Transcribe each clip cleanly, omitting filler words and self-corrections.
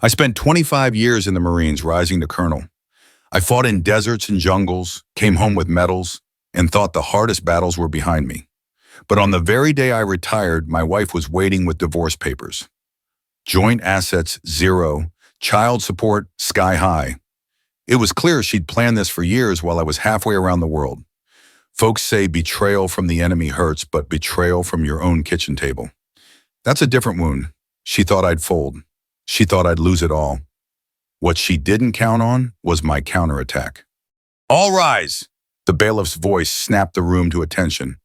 I spent 25 years in the Marines, rising to colonel. I fought in deserts and jungles, came home with medals, and thought the hardest battles were behind me. But on the very day I retired, my wife was waiting with divorce papers. Joint assets, zero. Child support, sky high. It was clear she'd planned this for years while I was halfway around the world. Folks say betrayal from the enemy hurts, but betrayal from your own kitchen table. That's a different wound. She thought I'd fold. She thought I'd lose it all. What she didn't count on was my counterattack. All rise! The bailiff's voice snapped the room to attention.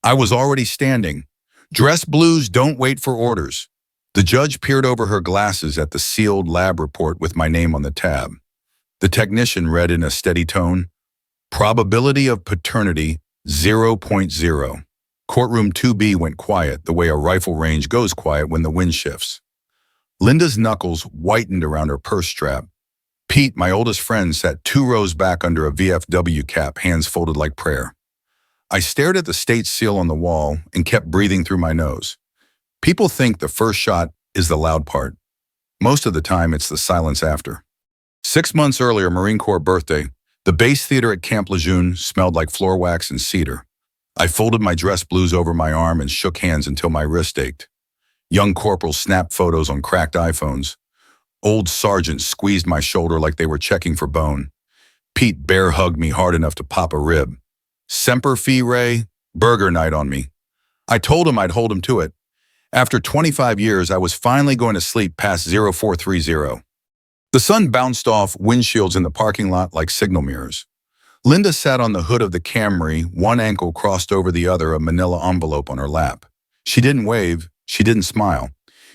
I was already standing. Dress blues don't wait for orders. The judge peered over her glasses at the sealed lab report with my name on the tab. The technician read in a steady tone, probability of paternity, 0.0. Courtroom 2B went quiet, the way a rifle range goes quiet when the wind shifts. Linda's knuckles whitened around her purse strap. Pete, my oldest friend, sat 2 rows back under a VFW cap, hands folded like prayer. I stared at the state seal on the wall and kept breathing through my nose. People think the first shot is the loud part. Most of the time, it's the silence after. 6 months earlier, Marine Corps birthday, the base theater at Camp Lejeune smelled like floor wax and cedar. I folded my dress blues over my arm and shook hands until my wrist ached. Young corporals snapped photos on cracked iPhones. Old sergeants squeezed my shoulder like they were checking for bone. Pete bear hugged me hard enough to pop a rib. Semper Fi Ray, burger night on me. I told him I'd hold him to it. After 25 years, I was finally going to sleep past 0430. The sun bounced off windshields in the parking lot like signal mirrors. Linda sat on the hood of the Camry, one ankle crossed over the other, a manila envelope on her lap. She didn't wave. She didn't smile.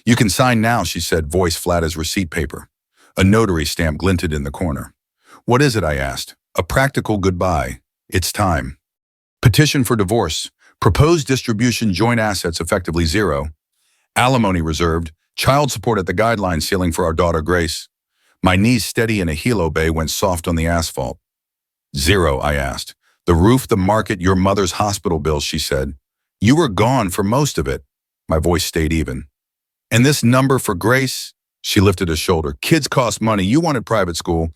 You can sign now, she said, voice flat as receipt paper. A notary stamp glinted in the corner. What is it, I asked. A practical goodbye. It's time. Petition for divorce. Proposed distribution, joint assets effectively zero. Alimony reserved. Child support at the guideline ceiling for our daughter Grace. My knees steady in a helo bay went soft on the asphalt. Zero, I asked. The roof, the market, your mother's hospital bills, she said. You were gone for most of it. My voice stayed even. And this number for Grace? She lifted a shoulder. Kids cost money. You wanted private school.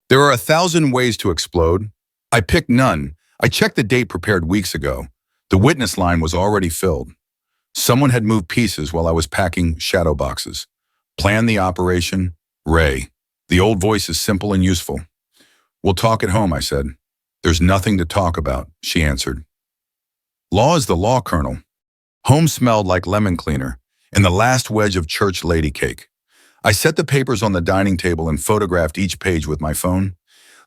There are 1,000 ways to explode. I picked none. I checked the date prepared weeks ago. The witness line was already filled. Someone had moved pieces while I was packing shadow boxes. Plan the operation, Ray. The old voice is simple and useful. We'll talk at home, I said. There's nothing to talk about, she answered. Law is the law, Colonel. Home smelled like lemon cleaner and the last wedge of church lady cake. I set the papers on the dining table and photographed each page with my phone.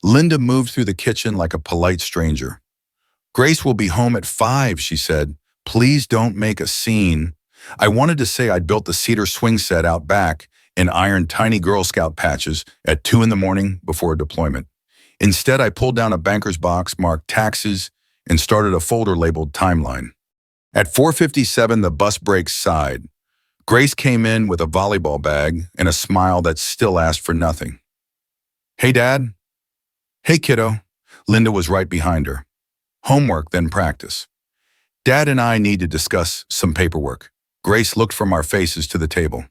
Linda moved through the kitchen like a polite stranger. Grace will be home at 5, she said. Please don't make a scene. I wanted to say I'd built the cedar swing set out back and ironed tiny Girl Scout patches at 2 in the morning before a deployment. Instead, I pulled down a banker's box, marked taxes, and started a folder labeled timeline. At 4:57, the bus brakes sighed. Grace came in with a volleyball bag and a smile that still asked for nothing. Hey, Dad. Hey, kiddo. Linda was right behind her. Homework, then practice. Dad and I need to discuss some paperwork. Grace looked from our faces to the table.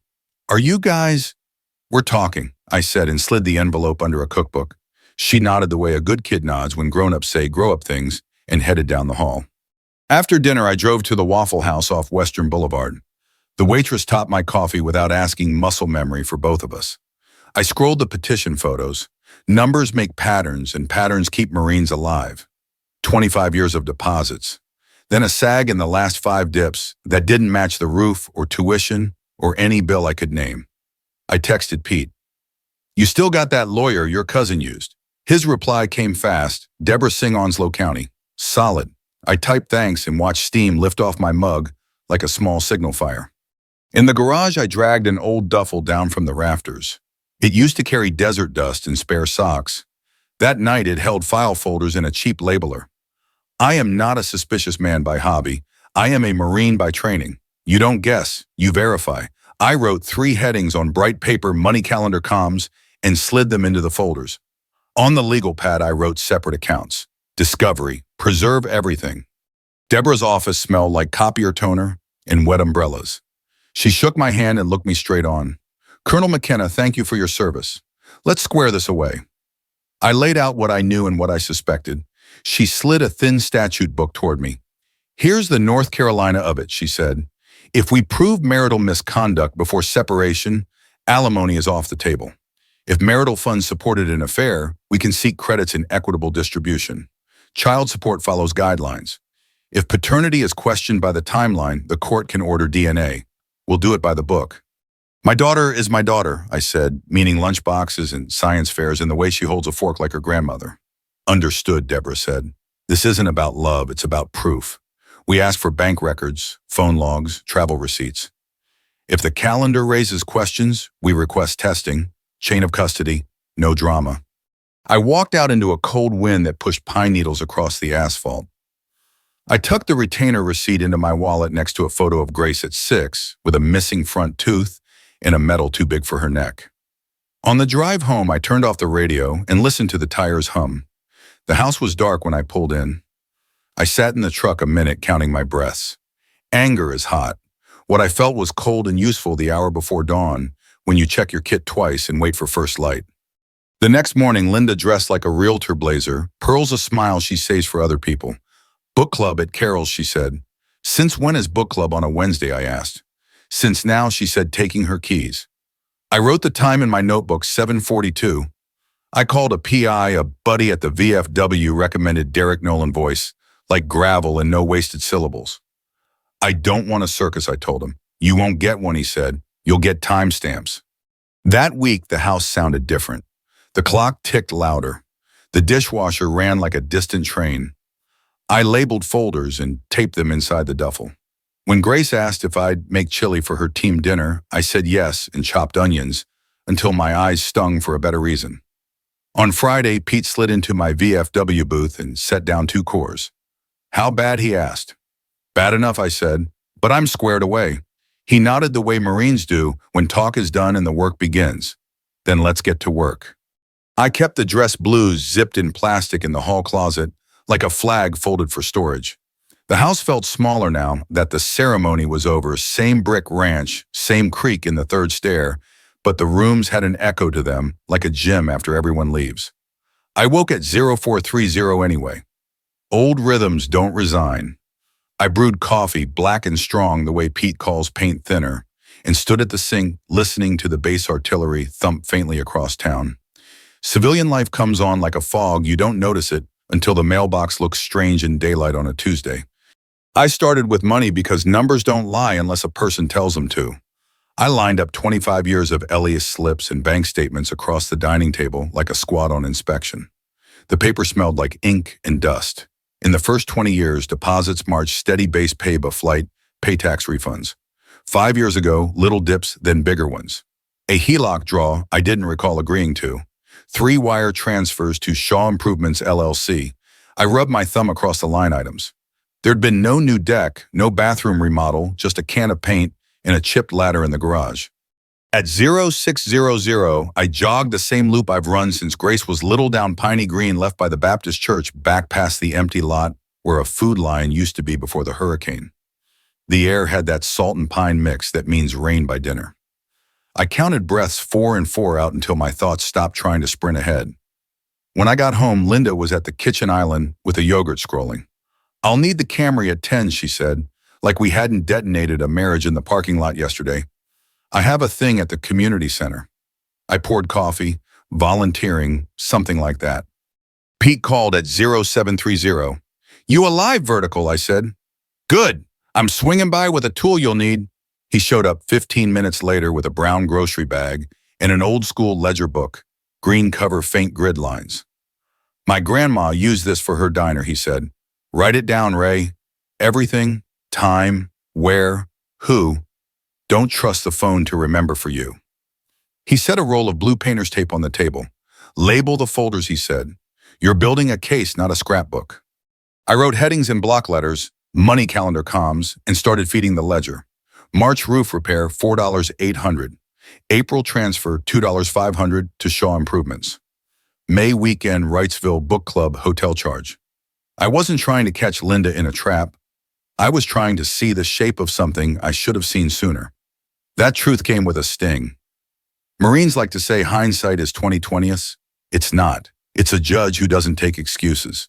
Are you guys? We're talking, I said and slid the envelope under a cookbook. She nodded the way a good kid nods when grown-ups say grow-up things and headed down the hall. After dinner, I drove to the Waffle House off Western Boulevard. The waitress topped my coffee without asking, muscle memory for both of us. I scrolled the petition photos. Numbers make patterns, and patterns keep Marines alive. 25 years of deposits. Then a sag in the last 5 dips that didn't match the roof or tuition or any bill I could name. I texted Pete. You still got that lawyer your cousin used? His reply came fast. Deborah Singh, Onslow County. Solid. I typed thanks and watched steam lift off my mug like a small signal fire. In the garage, I dragged an old duffel down from the rafters. It used to carry desert dust and spare socks. That night, it held file folders and a cheap labeler. I am not a suspicious man by hobby. I am a Marine by training. You don't guess, you verify. I wrote 3 headings on bright paper money calendar comms and slid them into the folders. On the legal pad, I wrote separate accounts. Discovery, preserve everything. Deborah's office smelled like copier toner and wet umbrellas. She shook my hand and looked me straight on. Colonel McKenna, thank you for your service. Let's square this away. I laid out what I knew and what I suspected. She slid a thin statute book toward me. Here's the North Carolina of it, she said. If we prove marital misconduct before separation, alimony is off the table. If marital funds supported an affair, we can seek credits in equitable distribution. Child support follows guidelines. If paternity is questioned by the timeline, the court can order DNA. We'll do it by the book. My daughter is my daughter, I said, meaning lunchboxes and science fairs and the way she holds a fork like her grandmother. Understood, Deborah said. This isn't about love, it's about proof. We ask for bank records, phone logs, travel receipts. If the calendar raises questions, we request testing, chain of custody, no drama. I walked out into a cold wind that pushed pine needles across the asphalt. I tucked the retainer receipt into my wallet next to a photo of Grace at 6, with a missing front tooth and a medal too big for her neck. On the drive home, I turned off the radio and listened to the tires hum. The house was dark when I pulled in. I sat in the truck a minute counting my breaths. Anger is hot. What I felt was cold and useful the hour before dawn, when you check your kit twice and wait for first light. The next morning, Linda, dressed like a realtor blazer, pearls a smile she saves for other people. Book club at Carol's, she said. Since when is book club on a Wednesday, I asked. Since now, she said, taking her keys. I wrote the time in my notebook, 7:42. I called a PI, a buddy at the VFW recommended Derek Nolan voice, like gravel and no wasted syllables. I don't want a circus, I told him. You won't get one, he said. You'll get timestamps. That week, the house sounded different. The clock ticked louder. The dishwasher ran like a distant train. I labeled folders and taped them inside the duffel. When Grace asked if I'd make chili for her team dinner, I said yes and chopped onions until my eyes stung for a better reason. On Friday, Pete slid into my VFW booth and set down 2 cores. How bad, he asked. Bad enough, I said, but I'm squared away. He nodded the way Marines do when talk is done and the work begins. Then let's get to work. I kept the dress blues zipped in plastic in the hall closet, like a flag folded for storage. The house felt smaller now that the ceremony was over. Same brick ranch, same creak in the 3rd stair, but the rooms had an echo to them, like a gym after everyone leaves. I woke at 0430 anyway. Old rhythms don't resign. I brewed coffee, black and strong the way Pete calls paint thinner, and stood at the sink listening to the base artillery thump faintly across town. Civilian life comes on like a fog. You don't notice it until the mailbox looks strange in daylight on a Tuesday. I started with money because numbers don't lie unless a person tells them to. I lined up 25 years of Elias slips and bank statements across the dining table like a squad on inspection. The paper smelled like ink and dust. In the first 20 years, deposits marched steady base pay flight, pay tax refunds. 5 years ago, little dips, then bigger ones. A HELOC draw I didn't recall agreeing to. 3 wire transfers to Shaw Improvements LLC. I rubbed my thumb across the line items. There'd been no new deck, no bathroom remodel, just a can of paint and a chipped ladder in the garage. At 0600, I jogged the same loop I've run since Grace was little down Piney Green left by the Baptist church back past the empty lot where a food line used to be before the hurricane. The air had that salt and pine mix that means rain by dinner. I counted breaths 4 and 4 out until my thoughts stopped trying to sprint ahead. When I got home, Linda was at the kitchen island with a yogurt scrolling. I'll need the Camry at 10, she said, like we hadn't detonated a marriage in the parking lot yesterday. I have a thing at the community center. I poured coffee, volunteering, something like that. Pete called at 0730. You alive, Vertical, I said. Good. I'm swinging by with a tool you'll need. He showed up 15 minutes later with a brown grocery bag and an old-school ledger book, green cover, faint grid lines. My grandma used this for her diner, he said. Write it down, Ray. Everything, time, where, who. Don't trust the phone to remember for you. He set a roll of blue painter's tape on the table. Label the folders, he said. You're building a case, not a scrapbook. I wrote headings in block letters, money calendar comms, and started feeding the ledger. March roof repair, $4.800. April transfer, $2.500 to Shaw Improvements. May weekend Wrightsville Book Club hotel charge. I wasn't trying to catch Linda in a trap. I was trying to see the shape of something I should have seen sooner. That truth came with a sting. Marines like to say hindsight is 20/20th. It's not. It's a judge who doesn't take excuses.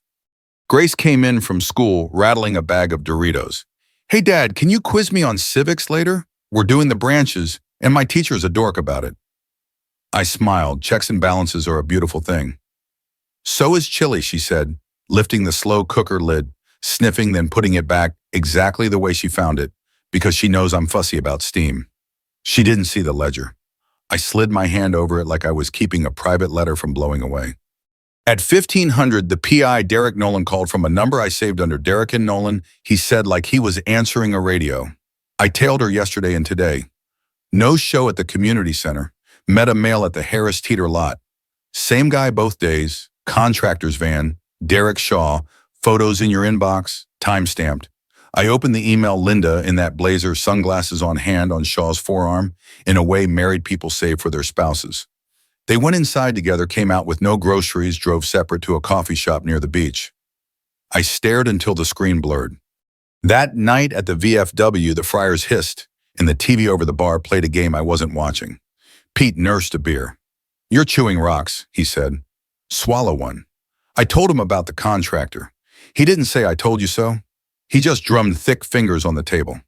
Grace came in from school rattling a bag of Doritos. Hey, Dad, can you quiz me on civics later? We're doing the branches, and my teacher's a dork about it. I smiled. Checks and balances are a beautiful thing. So is chili, she said, lifting the slow cooker lid, sniffing, then putting it back exactly the way she found it, because she knows I'm fussy about steam. She didn't see the ledger. I slid my hand over it like I was keeping a private letter from blowing away. At 1500, the PI, Derek Nolan, called from a number I saved under Derek and Nolan. He said like he was answering a radio. I tailed her yesterday and today. No show at the community center. Met a male at the Harris Teeter lot. Same guy both days. Contractor's van. Derek Shaw. Photos in your inbox. Time-stamped. I opened the email. Linda in that blazer, sunglasses on hand on Shaw's forearm, in a way married people save for their spouses. They went inside together, came out with no groceries, drove separate to a coffee shop near the beach. I stared until the screen blurred. That night at the VFW, the Friars hissed, and the TV over the bar played a game I wasn't watching. Pete nursed a beer. You're chewing rocks, he said. Swallow one. I told him about the contractor. He didn't say I told you so. He just drummed thick fingers on the table.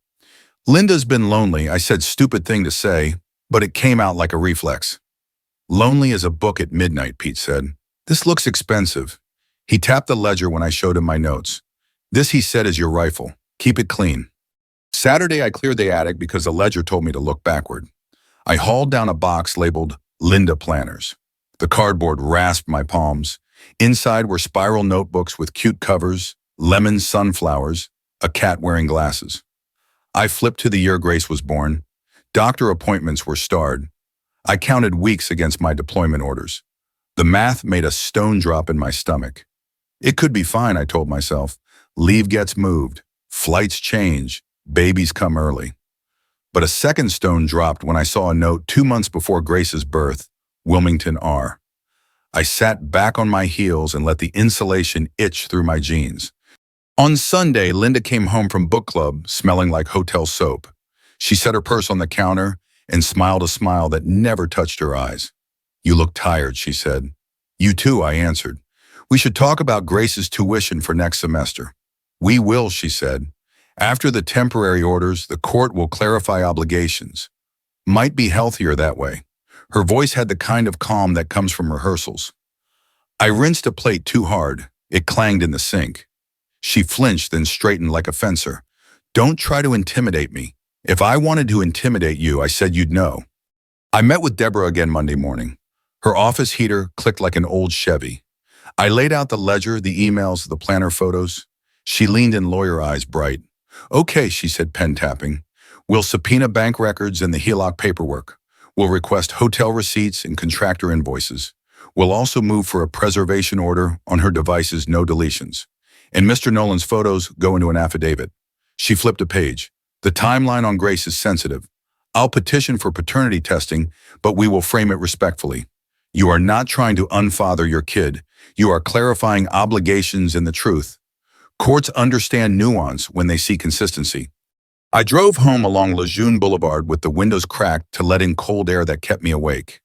Linda's been lonely. I said stupid thing to say, but it came out like a reflex. Lonely as a book at midnight, Pete said. This looks expensive. He tapped the ledger when I showed him my notes. This, he said, is your rifle. Keep it clean. Saturday, I cleared the attic because the ledger told me to look backward. I hauled down a box labeled Linda Planners. The cardboard rasped my palms. Inside were spiral notebooks with cute covers, lemon sunflowers, a cat wearing glasses. I flipped to the year Grace was born. Doctor appointments were starred. I counted weeks against my deployment orders. The math made a stone drop in my stomach. It could be fine, I told myself. Leave gets moved. Flights change. Babies come early. But a second stone dropped when I saw a note 2 months before Grace's birth, Wilmington R. I sat back on my heels and let the insulation itch through my jeans. On Sunday, Linda came home from book club, smelling like hotel soap. She set her purse on the counter and smiled a smile that never touched her eyes. You look tired, she said. You too, I answered. We should talk about Grace's tuition for next semester. We will, she said. After the temporary orders, the court will clarify obligations. Might be healthier that way. Her voice had the kind of calm that comes from rehearsals. I rinsed a plate too hard. It clanged in the sink. She flinched, then straightened like a fencer. Don't try to intimidate me. If I wanted to intimidate you, I said you'd know. I met with Deborah again Monday morning. Her office heater clicked like an old Chevy. I laid out the ledger, the emails, the planner photos. She leaned in, lawyer eyes bright. Okay, she said, pen tapping. We'll subpoena bank records and the HELOC paperwork. We'll request hotel receipts and contractor invoices. We'll also move for a preservation order on her devices, no deletions. And Mr. Nolan's photos go into an affidavit. She flipped a page. The timeline on Grace is sensitive. I'll petition for paternity testing, but we will frame it respectfully. You are not trying to unfather your kid. You are clarifying obligations and the truth. Courts understand nuance when they see consistency. I drove home along Lejeune Boulevard with the windows cracked to let in cold air that kept me awake.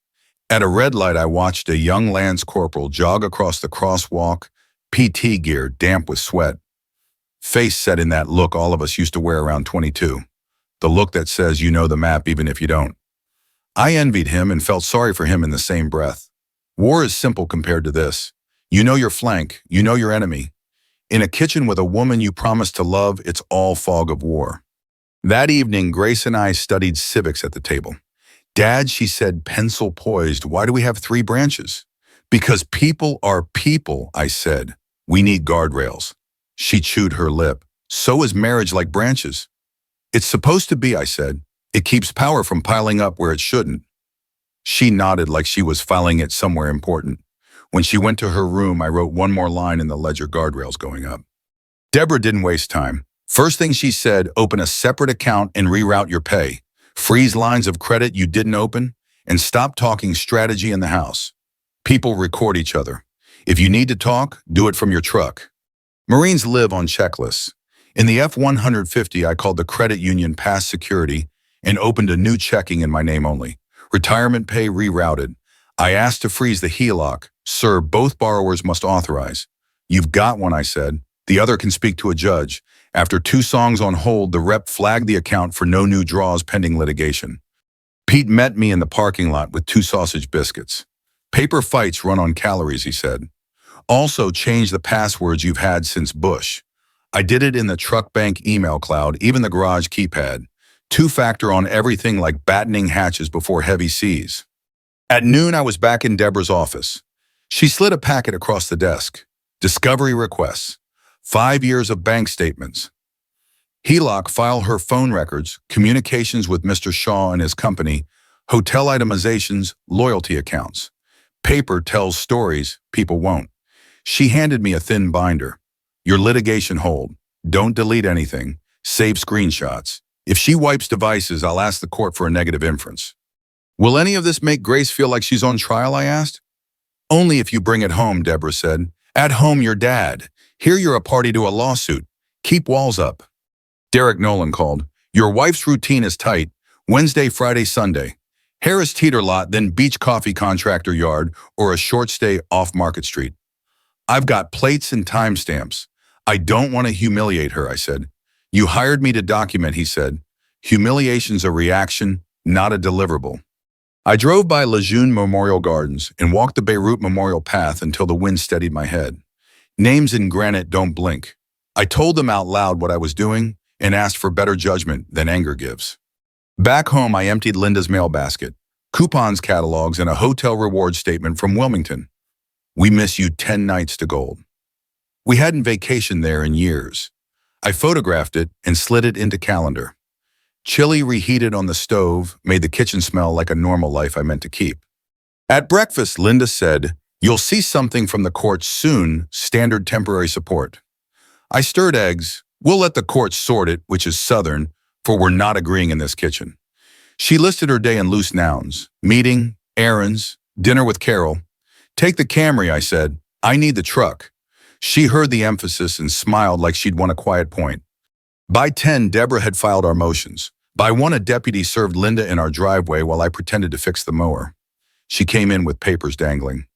At a red light, I watched a young Lance Corporal jog across the crosswalk, PT gear damp with sweat. Face set in that look all of us used to wear around 22. The look that says you know the map even if you don't. I envied him and felt sorry for him in the same breath. War is simple compared to this. You know your flank, you know your enemy. In a kitchen with a woman you promised to love, it's all fog of war. That evening, Grace and I studied civics at the table. Dad, she said, pencil poised, why do we have 3 branches? Because people are people, I said. We need guardrails. She chewed her lip. So is marriage like branches. It's supposed to be, I said. It keeps power from piling up where it shouldn't. She nodded like she was filing it somewhere important. When she went to her room, I wrote one more line in the ledger, guardrails going up. Deborah didn't waste time. First thing she said, open a separate account and reroute your pay. Freeze lines of credit you didn't open, and stop talking strategy in the house. People record each other. If you need to talk, do it from your truck. Marines live on checklists. In the F-150, I called the credit union past security and opened a new checking in my name only. Retirement pay rerouted. I asked to freeze the HELOC. Sir, both borrowers must authorize. You've got one, I said. The other can speak to a judge. After 2 songs on hold, the rep flagged the account for no new draws pending litigation. Pete met me in the parking lot with 2 sausage biscuits. Paper fights run on calories, he said. Also change the passwords you've had since Bush. I did it in the truck bank email cloud, even the garage keypad. 2-factor on everything like battening hatches before heavy seas. At noon, I was back in Deborah's office. She slid a packet across the desk. Discovery requests. 5 years of bank statements. HELOC file her phone records, communications with Mr. Shaw and his company, hotel itemizations, loyalty accounts. Paper tells stories people won't. She handed me a thin binder. Your litigation hold. Don't delete anything. Save screenshots. If she wipes devices, I'll ask the court for a negative inference. Will any of this make Grace feel like she's on trial, I asked. Only if you bring it home, Deborah said. At home, you're dad. Here you're a party to a lawsuit. Keep walls up. Derek Nolan called. Your wife's routine is tight. Wednesday, Friday, Sunday. Harris Teeter lot, then Beach Coffee Contractor Yard, or a short stay off Market Street. I've got plates and timestamps. I don't want to humiliate her, I said. You hired me to document, he said. Humiliation's a reaction, not a deliverable. I drove by Lejeune Memorial Gardens and walked the Beirut Memorial Path until the wind steadied my head. Names in granite don't blink. I told them out loud what I was doing and asked for better judgment than anger gives. Back home, I emptied Linda's mail basket, coupons catalogs, and a hotel reward statement from Wilmington. We miss you 10 nights to gold. We hadn't vacationed there in years. I photographed it and slid it into calendar. Chili reheated on the stove made the kitchen smell like a normal life I meant to keep. At breakfast, Linda said, "You'll see something from the court soon, standard temporary support." I stirred eggs. We'll let the court sort it, which is Southern, for we're not agreeing in this kitchen. She listed her day in loose nouns. Meeting, errands, dinner with Carol. Take the Camry, I said. I need the truck. She heard the emphasis and smiled like she'd won a quiet point. By 10, Deborah had filed our motions. By 1, a deputy served Linda in our driveway while I pretended to fix the mower. She came in with papers dangling.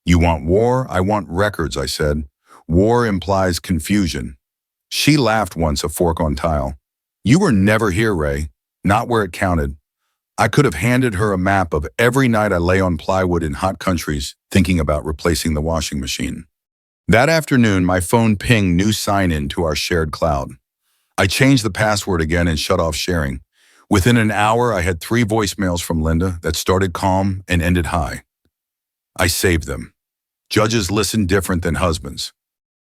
You want war? I want records, I said. War implies confusion. She laughed once, a fork on tile. You were never here, Ray. Not where it counted. I could have handed her a map of every night I lay on plywood in hot countries thinking about replacing the washing machine. That afternoon, my phone pinged new sign-in to our shared cloud. I changed the password again and shut off sharing. Within an hour, I had 3 voicemails from Linda that started calm and ended high. I saved them. Judges listen different than husbands.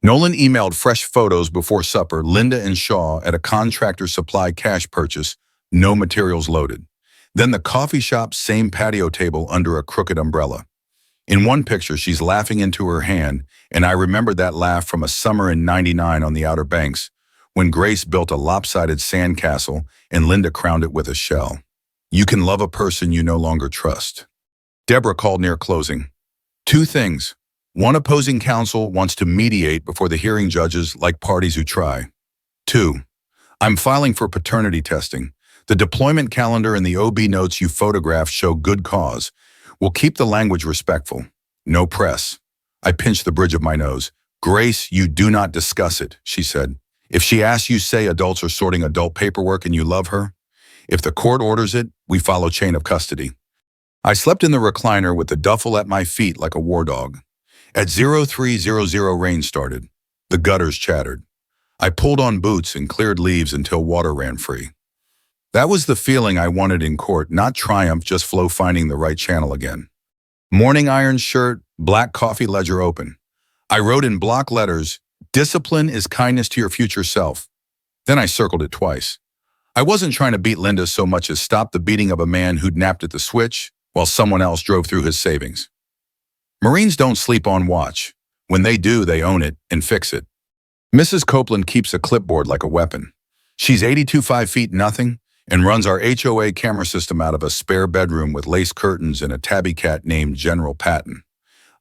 Nolan emailed fresh photos before supper, Linda and Shaw at a contractor supply cash purchase, no materials loaded. Then the coffee shop's same patio table under a crooked umbrella. In one picture, she's laughing into her hand, and I remember that laugh from a summer in '99 on the Outer Banks, when Grace built a lopsided sandcastle and Linda crowned it with a shell. You can love a person you no longer trust. Deborah called near closing. 2 things. 1, opposing counsel wants to mediate before the hearing judges like parties who try. 2, I'm filing for paternity testing. The deployment calendar and the OB notes you photographed show good cause. We'll keep the language respectful. No press. I pinched the bridge of my nose. Grace, you do not discuss it, she said. If she asks you, say adults are sorting adult paperwork and you love her. If the court orders it, we follow chain of custody. I slept in the recliner with the duffel at my feet like a war dog. At 0300 rain started. The gutters chattered. I pulled on boots and cleared leaves until water ran free. That was the feeling I wanted in court, not triumph, just flow finding the right channel again. Morning iron shirt, black coffee ledger open. I wrote in block letters, discipline is kindness to your future self. Then I circled it twice. I wasn't trying to beat Linda so much as stop the beating of a man who'd napped at the switch while someone else drove through his savings. Marines don't sleep on watch. When they do, they own it and fix it. Mrs. Copeland keeps a clipboard like a weapon. She's 82 5 feet nothing and runs our HOA camera system out of a spare bedroom with lace curtains and a tabby cat named General Patton.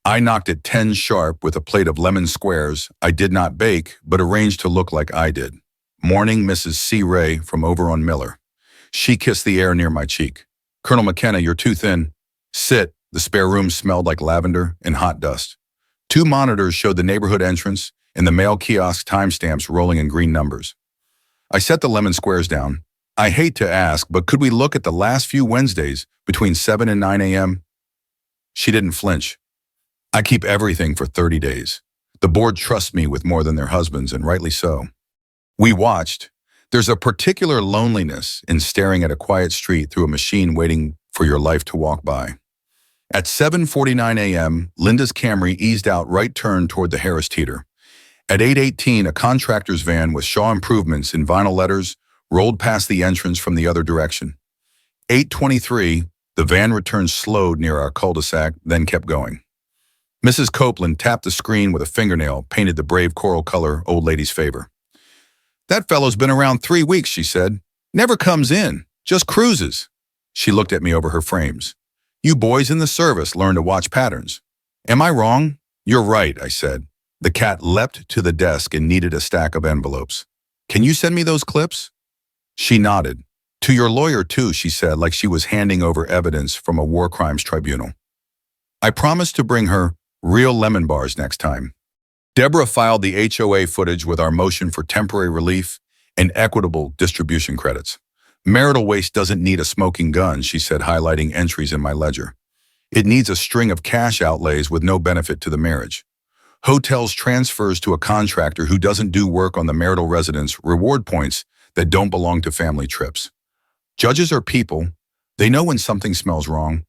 I knocked at 10 sharp with a plate of lemon squares I did not bake, but arranged to look like I did. Morning, Mrs. C. Ray from over on Miller. She kissed the air near my cheek. Colonel McKenna, you're too thin. Sit. The spare room smelled like lavender and hot dust. Two monitors showed the neighborhood entrance and the mail kiosk timestamps rolling in green numbers. I set the lemon squares down. I hate to ask, but could we look at the last few Wednesdays between 7 and 9 a.m.? She didn't flinch. I keep everything for 30 days. The board trusts me with more than their husbands, and rightly so. We watched. There's a particular loneliness in staring at a quiet street through a machine waiting for your life to walk by. At 7:49 a.m., Linda's Camry eased out right turn toward the Harris Teeter. At 8:18, a contractor's van with Shaw Improvements in vinyl letters rolled past the entrance from the other direction. 8:23, the van returned slowed near our cul-de-sac, then kept going. Mrs. Copeland tapped the screen with a fingernail, painted the brave coral color old lady's favor. That fellow's been around 3 weeks, she said. Never comes in, just cruises. She looked at me over her frames. You boys in the service learn to watch patterns. Am I wrong? You're right, I said. The cat leapt to the desk and kneaded a stack of envelopes. Can you send me those clips? She nodded. To your lawyer, too, she said, like she was handing over evidence from a war crimes tribunal. I promised to bring her real lemon bars next time. Deborah filed the HOA footage with our motion for temporary relief and equitable distribution credits. Marital waste doesn't need a smoking gun, she said, highlighting entries in my ledger. It needs a string of cash outlays with no benefit to the marriage. Hotels transfers to a contractor who doesn't do work on the marital residence reward points that don't belong to family trips. Judges are people. They know when something smells wrong.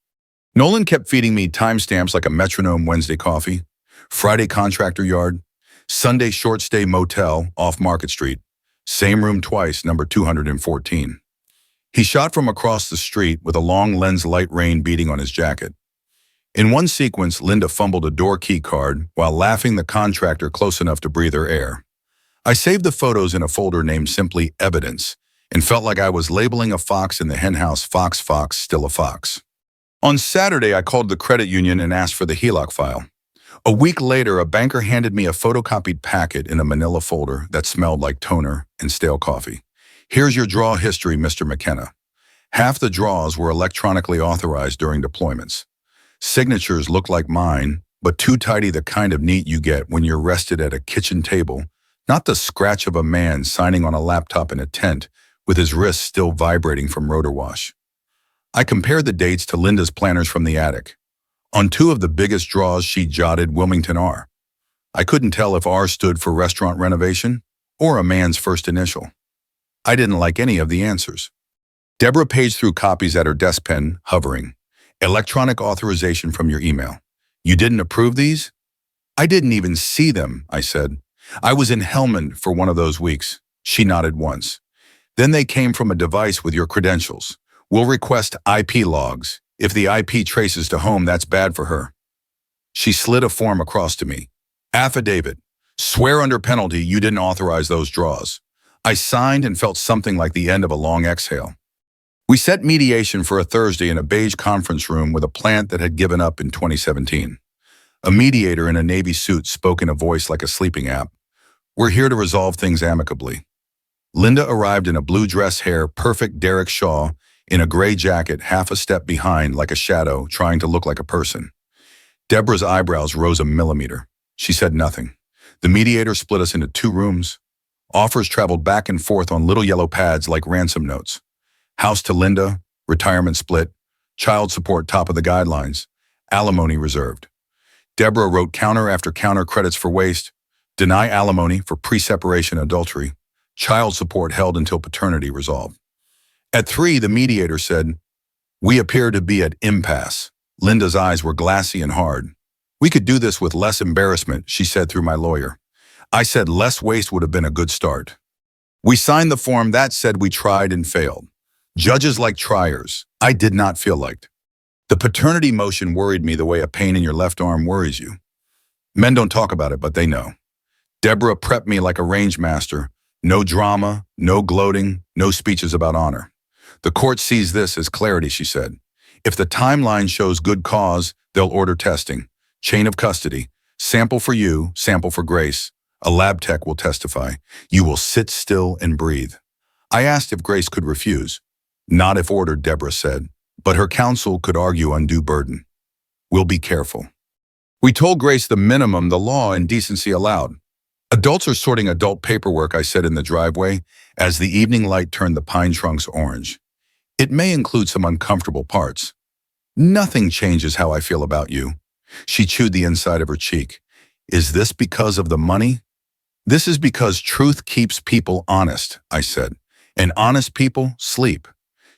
Nolan kept feeding me timestamps like a metronome Wednesday coffee, Friday contractor yard, Sunday short stay motel off Market Street, same room twice, number 214. He shot from across the street with a long lens light rain beating on his jacket. In one sequence, Linda fumbled a door key card while laughing the contractor close enough to breathe her air. I saved the photos in a folder named simply Evidence and felt like I was labeling a fox in the henhouse fox, still a fox. On Saturday, I called the credit union and asked for the HELOC file. A week later, a banker handed me a photocopied packet in a manila folder that smelled like toner and stale coffee. Here's your draw history, Mr. McKenna. Half the draws were electronically authorized during deployments. Signatures looked like mine, but too tidy, the kind of neat you get when you're rested at a kitchen table, not the scratch of a man signing on a laptop in a tent with his wrists still vibrating from rotor wash. I compared the dates to Linda's planners from the attic. On 2 of the biggest draws, she jotted Wilmington R. I couldn't tell if R stood for restaurant renovation or a man's first initial. I didn't like any of the answers. Deborah paged through copies at her desk pen, hovering. Electronic authorization from your email. You didn't approve these? I didn't even see them, I said. I was in Helmand for one of those weeks. She nodded once. Then they came from a device with your credentials. We'll request IP logs. If the IP traces to home, that's bad for her. She slid a form across to me. Affidavit. Swear under penalty you didn't authorize those draws. I signed and felt something like the end of a long exhale. We set mediation for a Thursday in a beige conference room with a plant that had given up in 2017. A mediator in a navy suit spoke in a voice like a sleeping app. We're here to resolve things amicably. Linda arrived in a blue dress hair, perfect Derek Shaw, in a gray jacket, half a step behind like a shadow, trying to look like a person. Deborah's eyebrows rose a millimeter. She said nothing. The mediator split us into 2 rooms. Offers traveled back and forth on little yellow pads like ransom notes. House to Linda, retirement split, child support top of the guidelines, alimony reserved. Deborah wrote counter after counter credits for waste, deny alimony for pre-separation adultery, child support held until paternity resolved. At 3, the mediator said, we appear to be at impasse. Linda's eyes were glassy and hard. We could do this with less embarrassment, she said through my lawyer. I said less waste would have been a good start. We signed the form that said we tried and failed. Judges like triers. I did not feel liked. The paternity motion worried me the way a pain in your left arm worries you. Men don't talk about it, but they know. Deborah prepped me like a range master. No drama, no gloating, no speeches about honor. The court sees this as clarity, she said. If the timeline shows good cause, they'll order testing. Chain of custody. Sample for you, sample for Grace. A lab tech will testify. You will sit still and breathe. I asked if Grace could refuse. Not if ordered, Deborah said. but her counsel could argue undue burden. We'll be careful. We told Grace the minimum the law and decency allowed. Adults are sorting adult paperwork, I said in the driveway, as the evening light turned the pine trunks orange. It may include some uncomfortable parts. Nothing changes how I feel about you. She chewed the inside of her cheek. Is this because of the money? This is because truth keeps people honest, I said, and honest people sleep.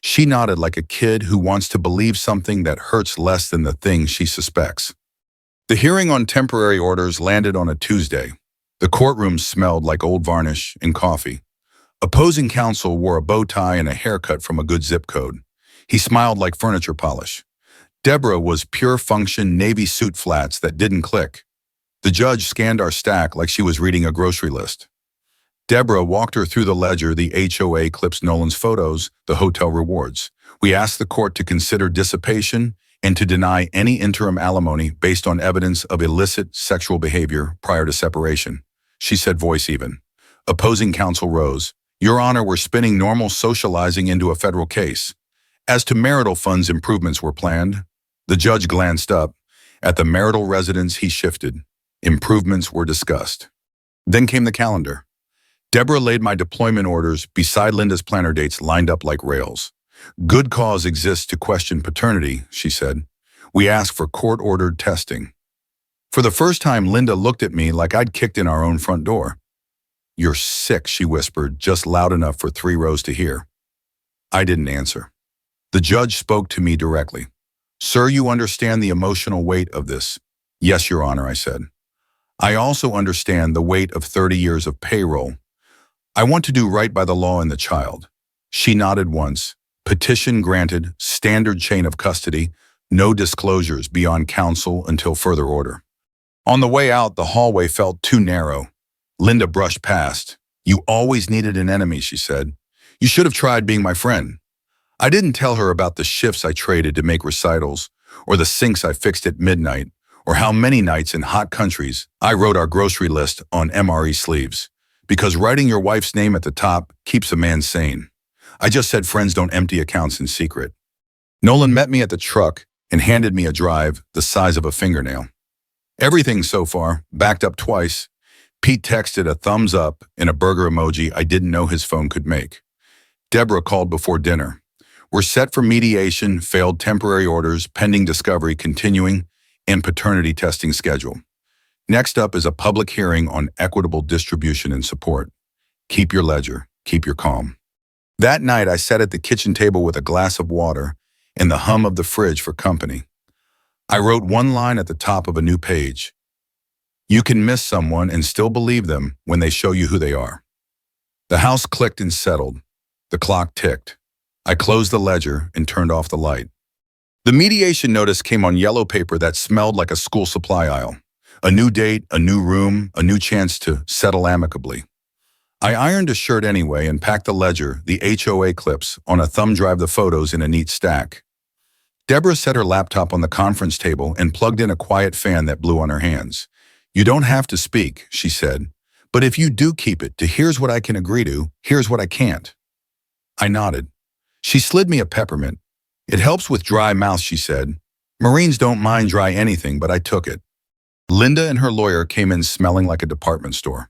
She nodded like a kid who wants to believe something that hurts less than the thing she suspects. The hearing on temporary orders landed on a Tuesday. The courtroom smelled like old varnish and coffee. Opposing counsel wore a bow tie and a haircut from a good zip code. He smiled like furniture polish. Deborah was pure function navy suit flats that didn't click. The judge scanned our stack like she was reading a grocery list. Deborah walked her through the ledger, the HOA clips Nolan's photos, the hotel rewards. We asked the court to consider dissipation and to deny any interim alimony based on evidence of illicit sexual behavior prior to separation. She said, voice even. Opposing counsel rose. Your Honor, we're spinning normal socializing into a federal case. As to marital funds, improvements were planned. The judge glanced up. At the marital residence, he shifted. Improvements were discussed. Then came the calendar. Deborah laid my deployment orders beside Linda's planner dates lined up like rails. Good cause exists to question paternity, she said. We asked for court-ordered testing. For the first time, Linda looked at me like I'd kicked in our own front door. You're sick, she whispered, just loud enough for 3 rows to hear. I didn't answer. The judge spoke to me directly. Sir, you understand the emotional weight of this? Yes, Your Honor, I said. I also understand the weight of 30 years of payroll. I want to do right by the law and the child. She nodded once. Petition granted, standard chain of custody, no disclosures beyond counsel until further order. On the way out, the hallway felt too narrow. Linda brushed past. You always needed an enemy, she said. You should have tried being my friend. I didn't tell her about the shifts I traded to make recitals, or the sinks I fixed at midnight, or how many nights in hot countries I wrote our grocery list on MRE sleeves. Because writing your wife's name at the top keeps a man sane. I just said friends don't empty accounts in secret. Nolan met me at the truck and handed me a drive the size of a fingernail. Everything so far, backed up twice. Pete texted a thumbs up and a burger emoji I didn't know his phone could make. Deborah called before dinner. We're set for mediation, failed temporary orders, pending discovery continuing, and paternity testing schedule. Next up is a public hearing on equitable distribution and support. Keep your ledger, keep your calm. That night, I sat at the kitchen table with a glass of water and the hum of the fridge for company. I wrote one line at the top of a new page. You can miss someone and still believe them when they show you who they are. The house clicked and settled. The clock ticked. I closed the ledger and turned off the light. The mediation notice came on yellow paper that smelled like a school supply aisle. A new date, a new room, a new chance to settle amicably. I ironed a shirt anyway and packed the ledger, the HOA clips, on a thumb drive, the photos in a neat stack. Deborah set her laptop on the conference table and plugged in a quiet fan that blew on her hands. You don't have to speak, she said, but if you do keep it to here's what I can agree to, here's what I can't. I nodded. She slid me a peppermint. It helps with dry mouth, she said. Marines don't mind dry anything, but I took it. Linda and her lawyer came in smelling like a department store.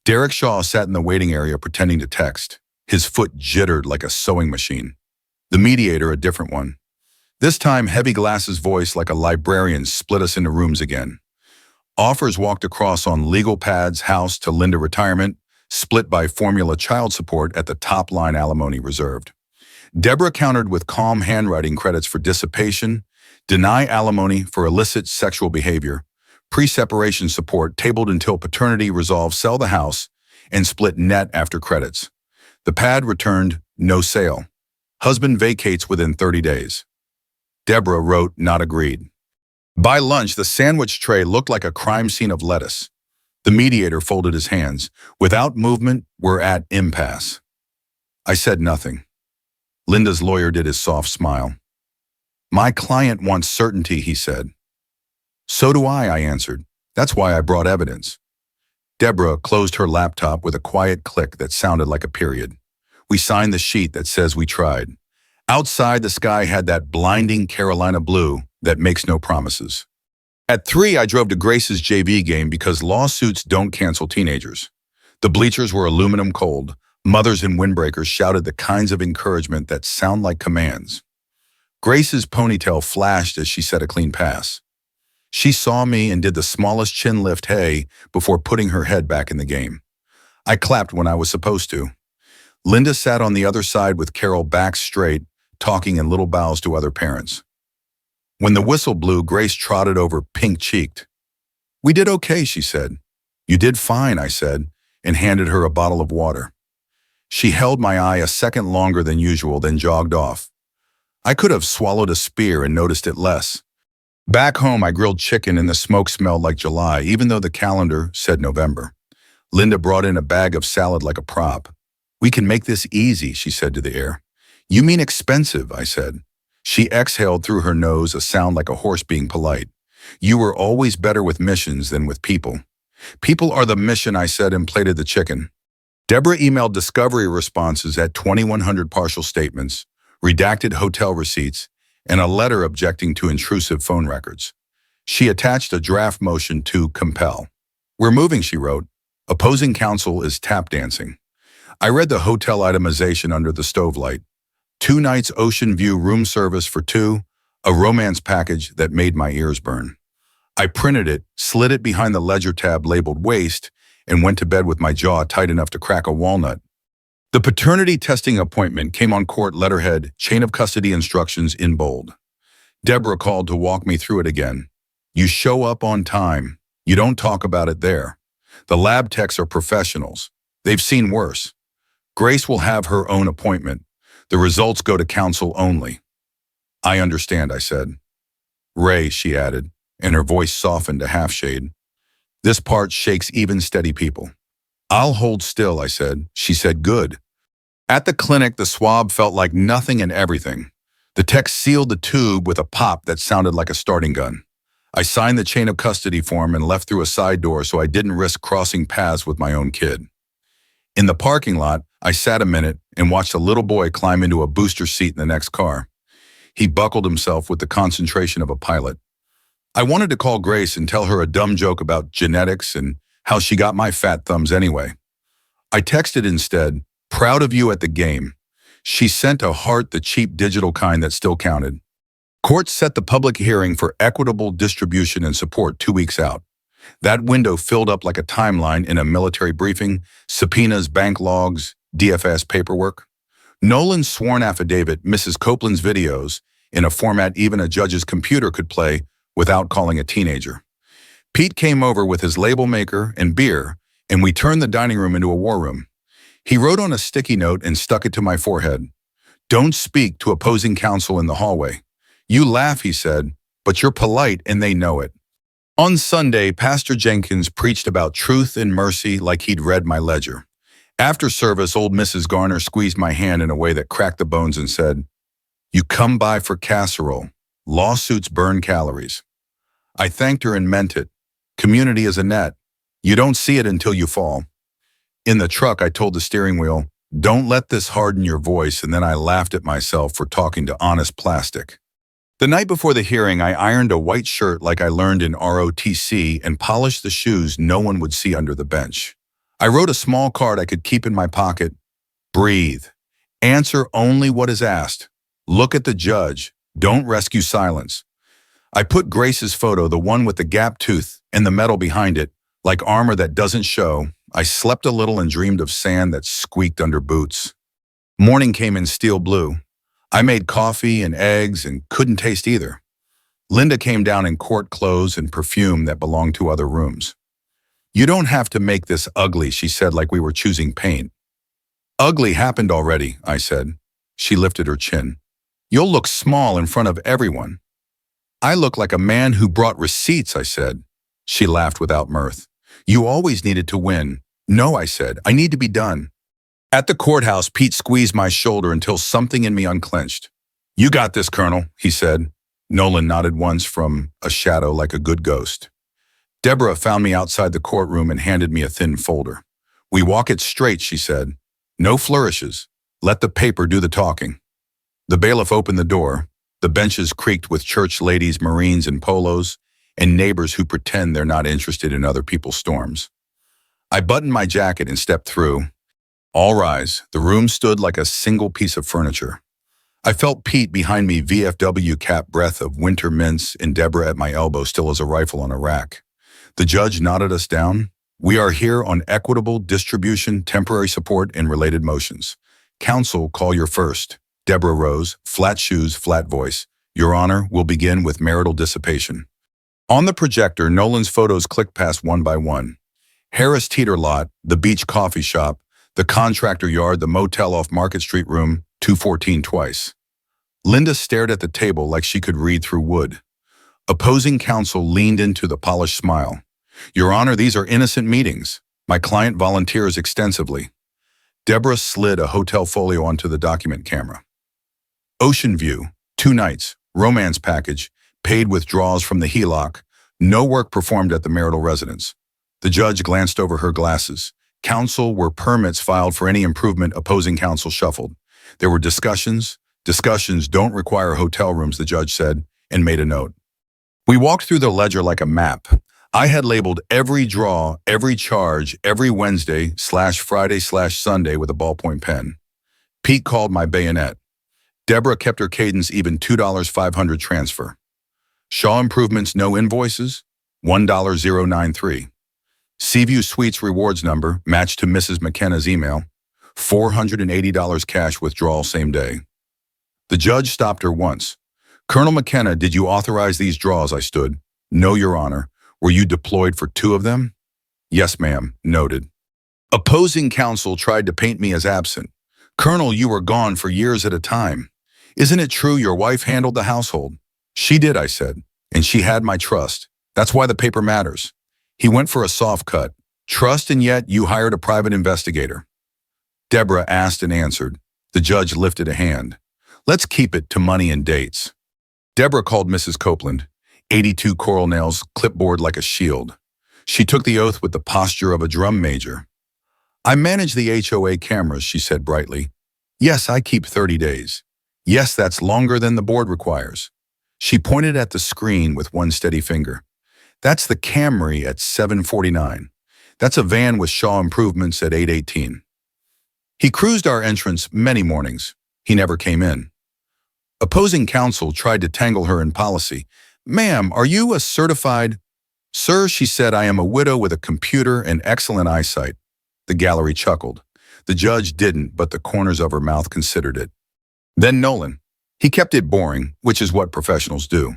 Derek Shaw sat in the waiting area pretending to text. His foot jittered like a sewing machine. The mediator, a different one. This time, Heavy Glass's voice like a librarian split us into rooms again. Offers walked across on legal pads, house to Linda retirement, split by formula child support at the top line alimony reserved. Deborah countered with calm handwriting credits for dissipation, deny alimony for illicit sexual behavior, pre-separation support tabled until paternity resolve, sell the house, and split net after credits. The pad returned, no sale. Husband vacates within 30 days. Deborah wrote, not agreed. By lunch, the sandwich tray looked like a crime scene of lettuce. The mediator folded his hands. Without movement, we're at impasse. I said nothing. Linda's lawyer did his soft smile. My client wants certainty, he said. So do I answered. That's why I brought evidence. Deborah closed her laptop with a quiet click that sounded like a period. We signed the sheet that says we tried. Outside, the sky had that blinding Carolina blue that makes no promises. At 3, I drove to Grace's JV game because lawsuits don't cancel teenagers. The bleachers were aluminum cold. Mothers in windbreakers shouted the kinds of encouragement that sound like commands. Grace's ponytail flashed as she set a clean pass. She saw me and did the smallest chin lift hey before putting her head back in the game. I clapped when I was supposed to. Linda sat on the other side with Carol back straight, talking in little bows to other parents. When the whistle blew, Grace trotted over pink-cheeked. "We did okay," she said. "You did fine," I said, and handed her a bottle of water. She held my eye a second longer than usual, then jogged off. I could have swallowed a spear and noticed it less. Back home, I grilled chicken and the smoke smelled like July, even though the calendar said November. Linda brought in a bag of salad like a prop. "We can make this easy," she said to the air. "You mean expensive," I said. She exhaled through her nose, a sound like a horse being polite. "You were always better with missions than with people." "People are the mission," I said, and plated the chicken. Deborah emailed discovery responses at 2,100 partial statements, redacted hotel receipts, and a letter objecting to intrusive phone records. She attached a draft motion to compel. "We're moving," she wrote. "Opposing counsel is tap dancing." I read the hotel itemization under the stovelight. 2 nights ocean view room service for 2, a romance package that made my ears burn. I printed it, slid it behind the ledger tab labeled waste, and went to bed with my jaw tight enough to crack a walnut. The paternity testing appointment came on court letterhead, chain of custody instructions in bold. Deborah called to walk me through it again. "You show up on time. You don't talk about it there. The lab techs are professionals. They've seen worse. Grace will have her own appointment. The results go to counsel only." "I understand," I said. "Ray," she added, and her voice softened a half shade. "This part shakes even steady people." "I'll hold still," I said. She said, "Good." At the clinic, the swab felt like nothing and everything. The tech sealed the tube with a pop that sounded like a starting gun. I signed the chain of custody form and left through a side door so I didn't risk crossing paths with my own kid. In the parking lot, I sat a minute and watched a little boy climb into a booster seat in the next car. He buckled himself with the concentration of a pilot. I wanted to call Grace and tell her a dumb joke about genetics and how she got my fat thumbs anyway. I texted instead, "Proud of you at the game." She sent a heart, the cheap digital kind that still counted. Court set the public hearing for equitable distribution and support 2 weeks out. That window filled up like a timeline in a military briefing, subpoenas, bank logs, DFS paperwork. Nolan's sworn affidavit, Mrs. Copeland's videos, in a format even a judge's computer could play without calling a teenager. Pete came over with his label maker and beer, and we turned the dining room into a war room. He wrote on a sticky note and stuck it to my forehead. "Don't speak to opposing counsel in the hallway. You laugh," he said, "but you're polite and they know it." On Sunday, Pastor Jenkins preached about truth and mercy like he'd read my ledger. After service, old Mrs. Garner squeezed my hand in a way that cracked the bones and said, "You come by for casserole. Lawsuits burn calories." I thanked her and meant it. Community is a net. You don't see it until you fall. In the truck, I told the steering wheel, "Don't let this harden your voice," and then I laughed at myself for talking to honest plastic. The night before the hearing, I ironed a white shirt like I learned in ROTC and polished the shoes no one would see under the bench. I wrote a small card I could keep in my pocket. "Breathe. Answer only what is asked. Look at the judge. Don't rescue silence." I put Grace's photo, the one with the gap tooth, and the metal behind it, like armor that doesn't show. I slept a little and dreamed of sand that squeaked under boots. Morning came in steel blue. I made coffee and eggs and couldn't taste either. Linda came down in court clothes and perfume that belonged to other rooms. "You don't have to make this ugly," she said, like we were choosing paint. "Ugly happened already," I said. She lifted her chin. "You'll look small in front of everyone." "I look like a man who brought receipts," I said. She laughed without mirth. "You always needed to win." "No," I said, "I need to be done." At the courthouse, Pete squeezed my shoulder until something in me unclenched. "You got this, Colonel," he said. Nolan nodded once from a shadow like a good ghost. Deborah found me outside the courtroom and handed me a thin folder. "We walk it straight," she said. "No flourishes. Let the paper do the talking." The bailiff opened the door. The benches creaked with church ladies, Marines in polos, and neighbors who pretend they're not interested in other people's storms. I buttoned my jacket and stepped through. All rise. The room stood like a single piece of furniture. I felt Pete behind me, VFW cap breath of winter mints, and Deborah at my elbow still as a rifle on a rack. The judge nodded us down. We are here on equitable distribution, temporary support, and related motions. Counsel, call your first. Deborah rose, flat shoes, flat voice. Your Honor, we'll begin with marital dissipation. On the projector, Nolan's photos clicked past one by one. Harris Teeter Lot, the beach coffee shop, the contractor yard, the motel off Market Street room, 214 twice. Linda stared at the table like she could read through wood. Opposing counsel leaned into the polished smile. Your Honor, these are innocent meetings. My client volunteers extensively. Deborah slid a hotel folio onto the document camera. Ocean view, 2 nights, romance package, paid withdrawals from the HELOC, no work performed at the marital residence. The judge glanced over her glasses. Counsel were permits filed for any improvement. Opposing counsel shuffled. There were discussions. Discussions don't require hotel rooms, the judge said, and made a note. We walked through the ledger like a map. I had labeled every draw, every charge, every Wednesday/Friday/Sunday with a ballpoint pen. Pete called my bayonet. Deborah kept her cadence even, $2.500 transfer. Shaw Improvements, no invoices, $1.093. Seaview Suites rewards number, matched to Mrs. McKenna's email, $480 cash withdrawal same day. The judge stopped her once. Colonel McKenna, did you authorize these draws? I stood. No, Your Honor. Were you deployed for 2 of them? Yes, ma'am. Noted. Opposing counsel tried to paint me as absent. Colonel, you were gone for years at a time. Isn't it true your wife handled the household? She did, I said, and she had my trust. That's why the paper matters. He went for a soft cut. Trust, and yet you hired a private investigator. Deborah asked and answered. The judge lifted a hand. Let's keep it to money and dates. Deborah called Mrs. Copeland. 82 coral nails, clipboard like a shield. She took the oath with the posture of a drum major. I manage the HOA cameras, she said brightly. Yes, I keep 30 days. Yes, that's longer than the board requires. She pointed at the screen with one steady finger. That's the Camry at 7:49. That's a van with Shaw Improvements at 8:18. He cruised our entrance many mornings. He never came in. Opposing counsel tried to tangle her in policy. Ma'am, are you a certified? Sir, she said, I am a widow with a computer and excellent eyesight. The gallery chuckled. The judge didn't, but the corners of her mouth considered it. Then Nolan. He kept it boring, which is what professionals do.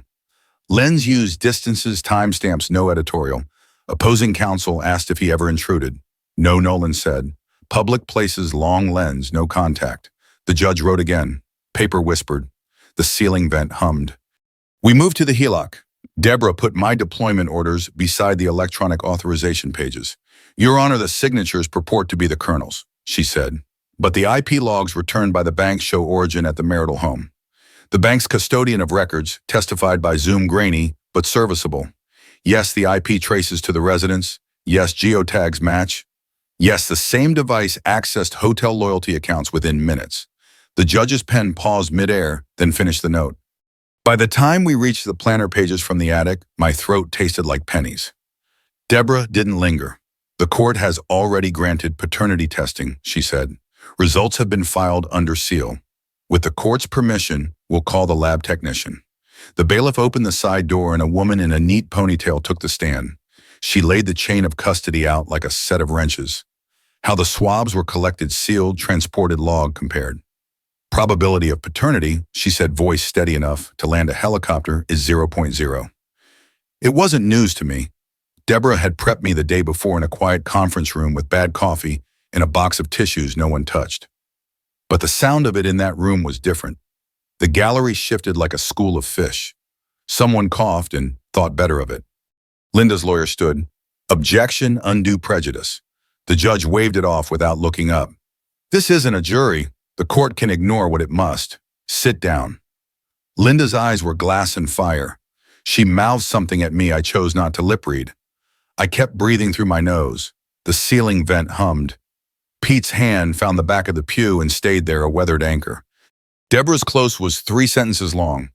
Lens used distances, timestamps, no editorial. Opposing counsel asked if he ever intruded. No, Nolan said. Public places, long lens, no contact. The judge wrote again. Paper whispered. The ceiling vent hummed. We moved to the HELOC. Deborah put my deployment orders beside the electronic authorization pages. Your Honor, the signatures purport to be the Colonel's, she said. But the IP logs returned by the bank show origin at the marital home. The bank's custodian of records testified by Zoom grainy, but serviceable. Yes, the IP traces to the residence. Yes, geotags match. Yes, the same device accessed hotel loyalty accounts within minutes. The judge's pen paused midair, then finished the note. By the time we reached the planner pages from the attic, my throat tasted like pennies. Deborah didn't linger. The court has already granted paternity testing, she said. Results have been filed under seal. With the court's permission, we'll call the lab technician. The bailiff opened the side door and a woman in a neat ponytail took the stand. She laid the chain of custody out like a set of wrenches. How the swabs were collected, sealed, transported, log compared. Probability of paternity, she said, voice steady enough to land a helicopter, is 0.0. It wasn't news to me. Deborah had prepped me the day before in a quiet conference room with bad coffee and a box of tissues no one touched. But the sound of it in that room was different. The gallery shifted like a school of fish. Someone coughed and thought better of it. Linda's lawyer stood. Objection, undue prejudice. The judge waved it off without looking up. This isn't a jury. The court can ignore what it must. Sit down. Linda's eyes were glass and fire. She mouthed something at me I chose not to lip read. I kept breathing through my nose. The ceiling vent hummed. Pete's hand found the back of the pew and stayed there, a weathered anchor. Deborah's close was 3 sentences long.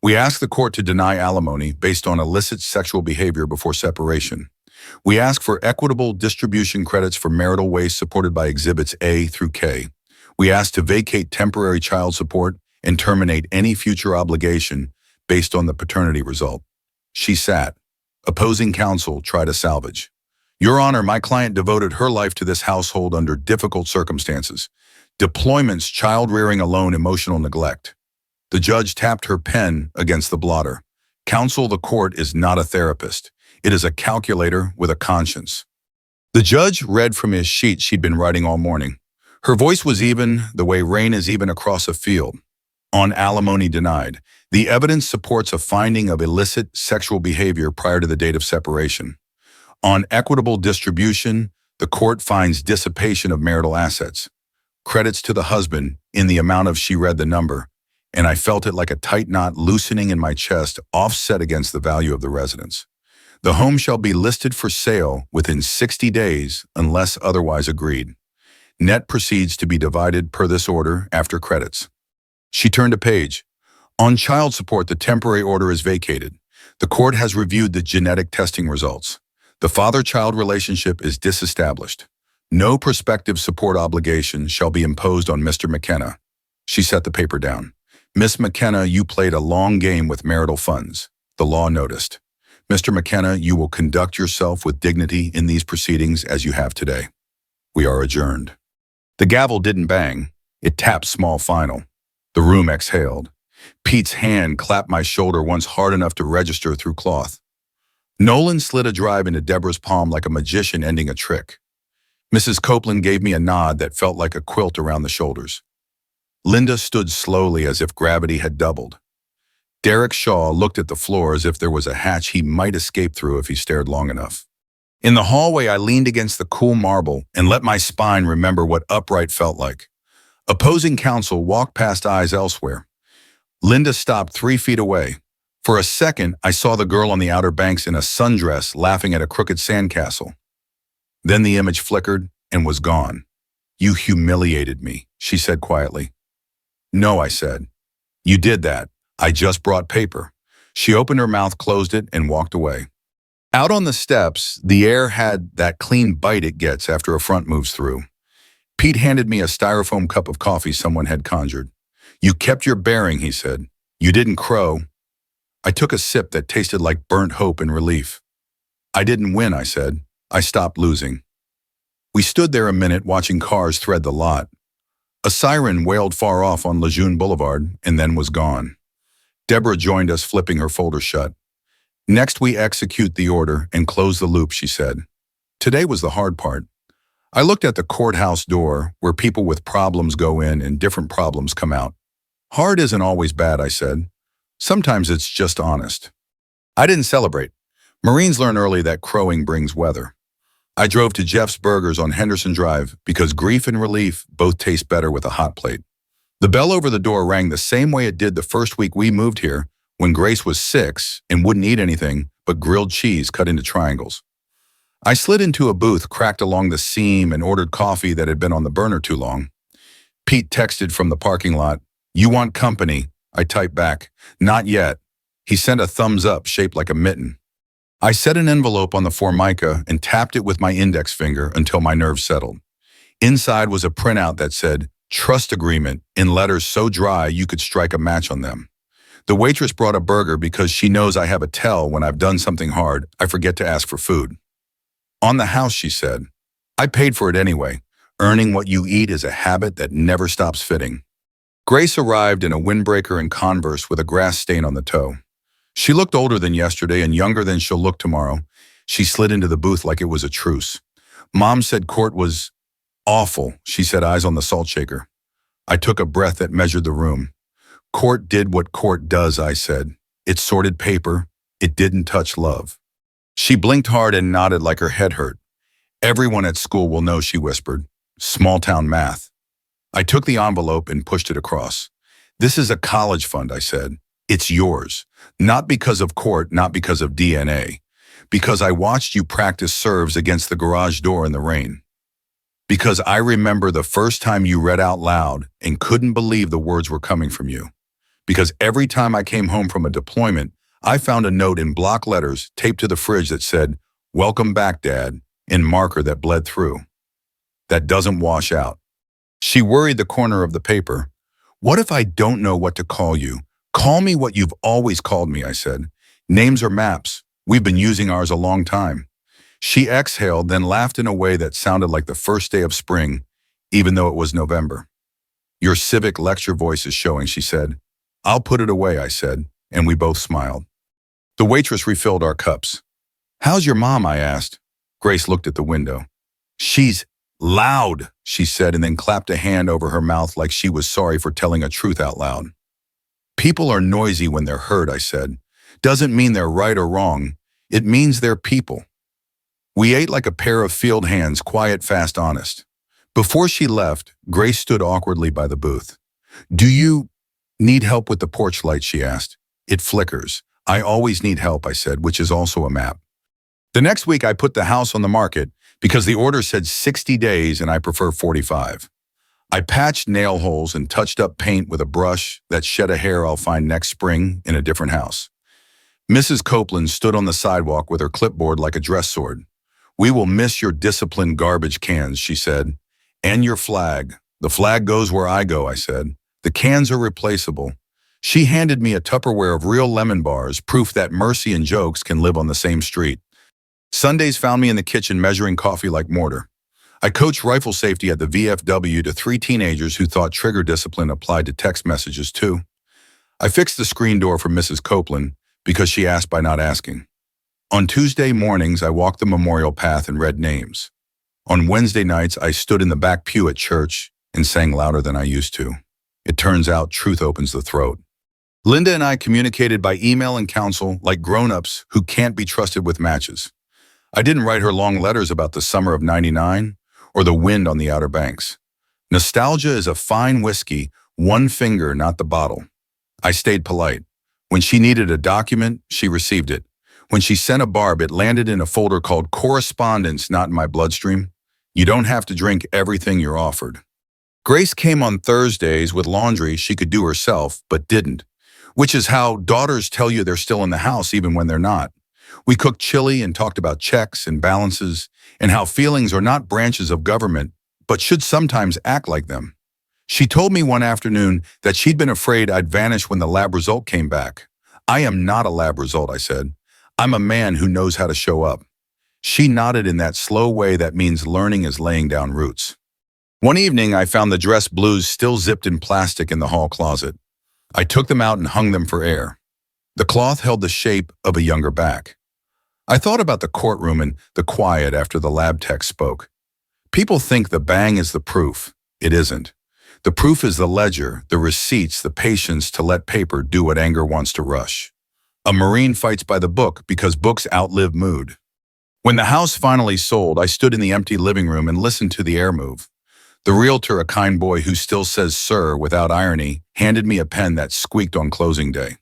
We asked the court to deny alimony based on illicit sexual behavior before separation. We ask for equitable distribution credits for marital waste supported by Exhibits A through K. We ask to vacate temporary child support and terminate any future obligation based on the paternity result. She sat. Opposing counsel tried to salvage. Your Honor, my client devoted her life to this household under difficult circumstances. Deployments, child rearing alone, emotional neglect. The judge tapped her pen against the blotter. Counsel, the court is not a therapist. It is a calculator with a conscience. The judge read from his sheet she'd been writing all morning. Her voice was even, the way rain is even across a field. On alimony denied, the evidence supports a finding of illicit sexual behavior prior to the date of separation. On equitable distribution, the court finds dissipation of marital assets. Credits to the husband in the amount of, she read the number, and I felt it like a tight knot loosening in my chest, offset against the value of the residence. The home shall be listed for sale within 60 days unless otherwise agreed. Net proceeds to be divided per this order after credits. She turned a page. On child support, the temporary order is vacated. The court has reviewed the genetic testing results. The father-child relationship is disestablished. No prospective support obligation shall be imposed on Mr. McKenna. She set the paper down. Miss McKenna, you played a long game with marital funds. The law noticed. Mr. McKenna, you will conduct yourself with dignity in these proceedings as you have today. We are adjourned. The gavel didn't bang. It tapped small final. The room exhaled. Pete's hand clapped my shoulder once hard enough to register through cloth. Nolan slid a drive into Deborah's palm like a magician ending a trick. Mrs. Copeland gave me a nod that felt like a quilt around the shoulders. Linda stood slowly as if gravity had doubled. Derek Shaw looked at the floor as if there was a hatch he might escape through if he stared long enough. In the hallway, I leaned against the cool marble and let my spine remember what upright felt like. Opposing counsel walked past, eyes elsewhere. Linda stopped 3 feet away. For a second, I saw the girl on the Outer Banks in a sundress laughing at a crooked sandcastle. Then the image flickered and was gone. You humiliated me, she said quietly. No, I said. You did that. I just brought paper. She opened her mouth, closed it, and walked away. Out on the steps, the air had that clean bite it gets after a front moves through. Pete handed me a styrofoam cup of coffee someone had conjured. You kept your bearing, he said. You didn't crow. I took a sip that tasted like burnt hope and relief. I didn't win, I said. I stopped losing. We stood there a minute watching cars thread the lot. A siren wailed far off on Lejeune Boulevard and then was gone. Deborah joined us, flipping her folder shut. Next, we execute the order and close the loop, she said. Today was the hard part. I looked at the courthouse door where people with problems go in and different problems come out. Hard isn't always bad, I said. Sometimes it's just honest. I didn't celebrate. Marines learn early that crowing brings weather. I drove to Jeff's Burgers on Henderson Drive because grief and relief both taste better with a hot plate. The bell over the door rang the same way it did the first week we moved here, when Grace was 6 and wouldn't eat anything but grilled cheese cut into triangles. I slid into a booth cracked along the seam and ordered coffee that had been on the burner too long. Pete texted from the parking lot, "You want company?" I typed back, "Not yet." He sent a thumbs up shaped like a mitten. I set an envelope on the Formica and tapped it with my index finger until my nerves settled. Inside was a printout that said, "Trust agreement," in letters so dry you could strike a match on them. The waitress brought a burger because she knows I have a tell when I've done something hard, I forget to ask for food. On the house, she said. I paid for it anyway. Earning what you eat is a habit that never stops fitting. Grace arrived in a windbreaker and Converse with a grass stain on the toe. She looked older than yesterday and younger than she'll look tomorrow. She slid into the booth like it was a truce. Mom said court was awful, she said, eyes on the salt shaker. I took a breath that measured the room. Court did what court does, I said. It sorted paper. It didn't touch love. She blinked hard and nodded like her head hurt. Everyone at school will know, she whispered. Small-town math. I took the envelope and pushed it across. This is a college fund, I said. It's yours. Not because of court, not because of DNA. Because I watched you practice serves against the garage door in the rain. Because I remember the first time you read out loud and couldn't believe the words were coming from you. Because every time I came home from a deployment, I found a note in block letters taped to the fridge that said, "Welcome back, Dad," in marker that bled through. That doesn't wash out. She worried the corner of the paper. "What if I don't know what to call you? Call me what you've always called me," I said. "Names are maps. We've been using ours a long time." She exhaled, then laughed in a way that sounded like the first day of spring, even though it was November. "Your civic lecture voice is showing," she said. "I'll put it away," I said, and we both smiled. The waitress refilled our cups. "How's your mom?" I asked. Grace looked at the window. "She's loud," she said, and then clapped a hand over her mouth like she was sorry for telling a truth out loud. "People are noisy when they're hurt," I said. "Doesn't mean they're right or wrong. It means they're people." We ate like a pair of field hands, quiet, fast, honest. Before she left, Grace stood awkwardly by the booth. "Do you need help with the porch light?" she asked. "It flickers." "I always need help," I said, which is also a map. The next week, I put the house on the market because the order said 60 days and I prefer 45. I patched nail holes and touched up paint with a brush that shed a hair I'll find next spring in a different house. Mrs. Copeland stood on the sidewalk with her clipboard like a dress sword. "We will miss your disciplined garbage cans," she said. "And your flag." "The flag goes where I go," I said. "The cans are replaceable." She handed me a Tupperware of real lemon bars, proof that mercy and jokes can live on the same street. Sundays found me in the kitchen measuring coffee like mortar. I coached rifle safety at the VFW to 3 teenagers who thought trigger discipline applied to text messages too. I fixed the screen door for Mrs. Copeland because she asked by not asking. On Tuesday mornings, I walked the memorial path and read names. On Wednesday nights, I stood in the back pew at church and sang louder than I used to. It turns out truth opens the throat. Linda and I communicated by email and counsel like grown-ups who can't be trusted with matches. I didn't write her long letters about the summer of '99 or the wind on the Outer Banks. Nostalgia is a fine whiskey, one finger, not the bottle. I stayed polite. When she needed a document, she received it. When she sent a barb, it landed in a folder called Correspondence, not in my bloodstream. You don't have to drink everything you're offered. Grace came on Thursdays with laundry she could do herself, but didn't, which is how daughters tell you they're still in the house even when they're not. We cooked chili and talked about checks and balances and how feelings are not branches of government, but should sometimes act like them. She told me one afternoon that she'd been afraid I'd vanish when the lab result came back. "I am not a lab result," I said. "I'm a man who knows how to show up." She nodded in that slow way that means learning is laying down roots. One evening, I found the dress blues still zipped in plastic in the hall closet. I took them out and hung them for air. The cloth held the shape of a younger back. I thought about the courtroom and the quiet after the lab tech spoke. People think the bang is the proof. It isn't. The proof is the ledger, the receipts, the patience to let paper do what anger wants to rush. A Marine fights by the book because books outlive mood. When the house finally sold, I stood in the empty living room and listened to the air move. The realtor, a kind boy who still says sir without irony, handed me a pen that squeaked on closing day.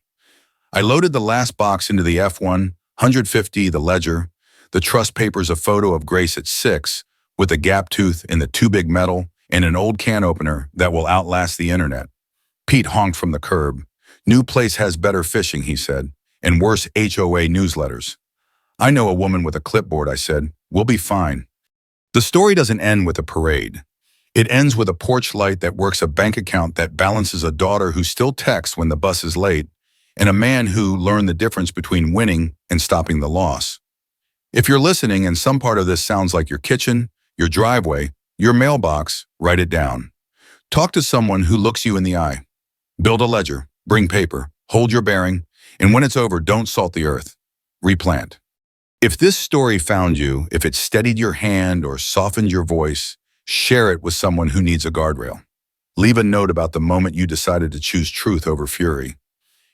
I loaded the last box into the F1, 150, the ledger, the trust papers, a photo of Grace at 6, with a gap tooth in the too big metal, and an old can opener that will outlast the internet. Pete honked from the curb. "New place has better fishing," he said, "and worse HOA newsletters." "I know a woman with a clipboard," I said. "We'll be fine." The story doesn't end with a parade. It ends with a porch light that works, a bank account that balances, a daughter who still texts when the bus is late, and a man who learned the difference between winning and stopping the loss. If you're listening and some part of this sounds like your kitchen, your driveway, your mailbox, write it down. Talk to someone who looks you in the eye. Build a ledger, bring paper, hold your bearing, and when it's over, don't salt the earth. Replant. If this story found you, if it steadied your hand or softened your voice, share it with someone who needs a guardrail. Leave a note about the moment you decided to choose truth over fury.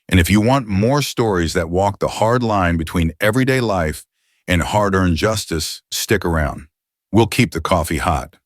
And if you want more stories that walk the hard line between everyday life and hard-earned justice, stick around. We'll keep the coffee hot.